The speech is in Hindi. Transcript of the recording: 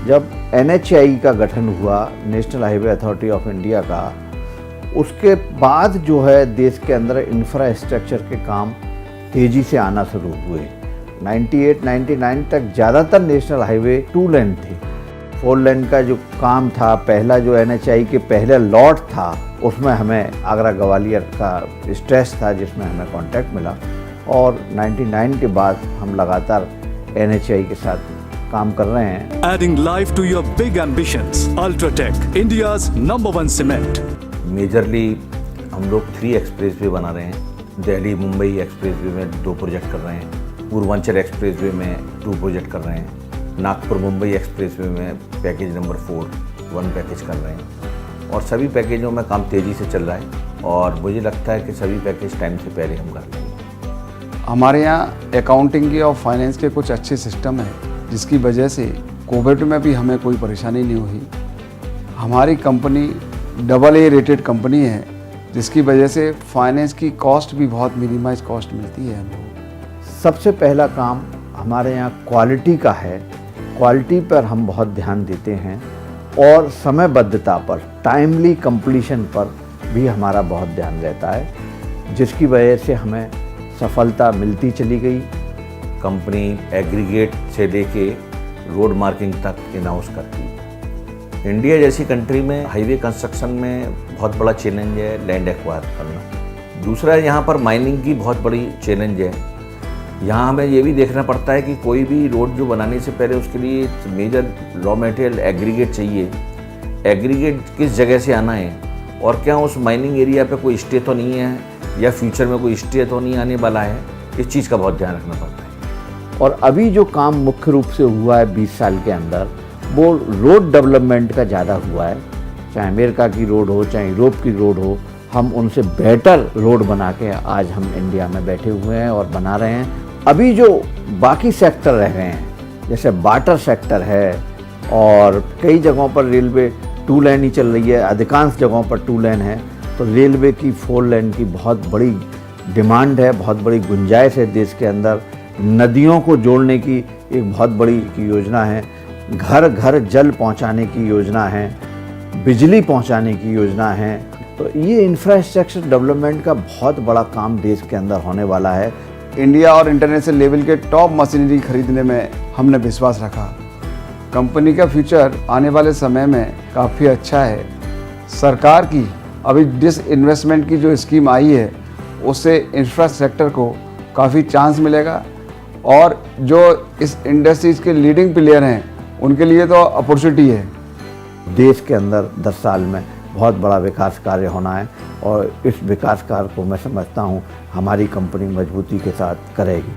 जब NHAI का गठन हुआ, national highway authority of India का, उसके बाद जो है देश के अंदर इंफ्रास्ट्रक्चर के काम तेज़ी से आना शुरू हुए। 98-99 तक ज़्यादातर नेशनल हाईवे 2 लेन थे। 4 लेन का जो काम था, पहला जो NHAI के पहले लॉट था, उसमें हमें आगरा ग्वालियर का स्ट्रेस था, जिसमें हमें कॉन्ट्रैक्ट मिला। और 99 के बाद हम लगातार NHAI के साथ काम कर रहे हैं। Adding life to your big ambitions, UltraTech, India's #1 cement. Majorly हम लोग 3 एक्सप्रेसवे बना रहे हैं। दिल्ली मुंबई एक्सप्रेसवे में 2 प्रोजेक्ट कर रहे हैं, पूर्वांचल एक्सप्रेसवे में 2 प्रोजेक्ट कर रहे हैं, नागपुर मुंबई एक्सप्रेसवे में पैकेज नंबर 4 1 पैकेज कर रहे हैं। और सभी पैकेजों में काम तेज़ी से चल रहा है और मुझे लगता है कि सभी पैकेज टाइम से पहले हम कर लेंगे। हमारे यहाँ अकाउंटिंग के और फाइनेंस के कुछ अच्छे सिस्टम हैं, जिसकी वजह से कोविड में भी हमें कोई परेशानी नहीं हुई। हमारी कंपनी AA रेटेड कंपनी है, जिसकी वजह से फाइनेंस की कॉस्ट भी बहुत मिनिमाइज कॉस्ट मिलती है हम लोग। सबसे पहला काम हमारे यहाँ क्वालिटी का है। क्वालिटी पर हम बहुत ध्यान देते हैं और समयबद्धता पर, टाइमली कंप्लीशन पर भी हमारा बहुत ध्यान रहता है, जिसकी वजह से हमें सफलता मिलती चली गई। कंपनी एग्रीगेट से लेके रोड मार्किंग तक इनाउंस करती है। इंडिया जैसी कंट्री में हाईवे कंस्ट्रक्शन में बहुत बड़ा चैलेंज है लैंड एक्वायर करना। दूसरा, यहाँ पर माइनिंग की बहुत बड़ी चैलेंज है। यहाँ हमें ये भी देखना पड़ता है कि कोई भी रोड जो बनाने से पहले उसके लिए मेजर रॉ मटेरियल एग्रीगेट चाहिए। एग्रीगेट किस जगह से आना है और क्या उस माइनिंग एरिया पे कोई स्टे तो नहीं है या फ्यूचर में कोई स्टे तो नहीं आने वाला है, इस चीज़ का बहुत ध्यान रखना पड़ता है। और अभी जो काम मुख्य रूप से हुआ है 20 साल के अंदर, वो रोड डेवलपमेंट का ज़्यादा हुआ है। चाहे अमेरिका की रोड हो, चाहे यूरोप की रोड हो, हम उनसे बेटर रोड बना के आज हम इंडिया में बैठे हुए हैं और बना रहे हैं। अभी जो बाकी सेक्टर रह गए हैं, जैसे वाटर सेक्टर है और कई जगहों पर रेलवे 2 लेन ही चल रही है, अधिकांश जगहों पर 2 लेन है, तो रेलवे की 4 लेन की बहुत बड़ी डिमांड है, बहुत बड़ी गुंजाइश है देश के अंदर। नदियों को जोड़ने की एक बहुत बड़ी योजना है, घर घर जल पहुंचाने की योजना है, बिजली पहुंचाने की योजना है। तो ये इंफ्रास्ट्रक्चर डेवलपमेंट का बहुत बड़ा काम देश के अंदर होने वाला है। इंडिया और इंटरनेशनल लेवल के टॉप मशीनरी खरीदने में हमने विश्वास रखा। कंपनी का फ्यूचर आने वाले समय में काफ़ी अच्छा है। सरकार की अभी डिसइन्वेस्टमेंट की जो स्कीम आई है, उससे इंफ्रास्ट्रक्चर को काफ़ी चांस मिलेगा और जो इस इंडस्ट्रीज के लीडिंग प्लेयर हैं, उनके लिए तो अपॉर्चुनिटी है। देश के अंदर 10 साल में बहुत बड़ा विकास कार्य होना है और इस विकास कार्य को मैं समझता हूँ हमारी कंपनी मजबूती के साथ करेगी।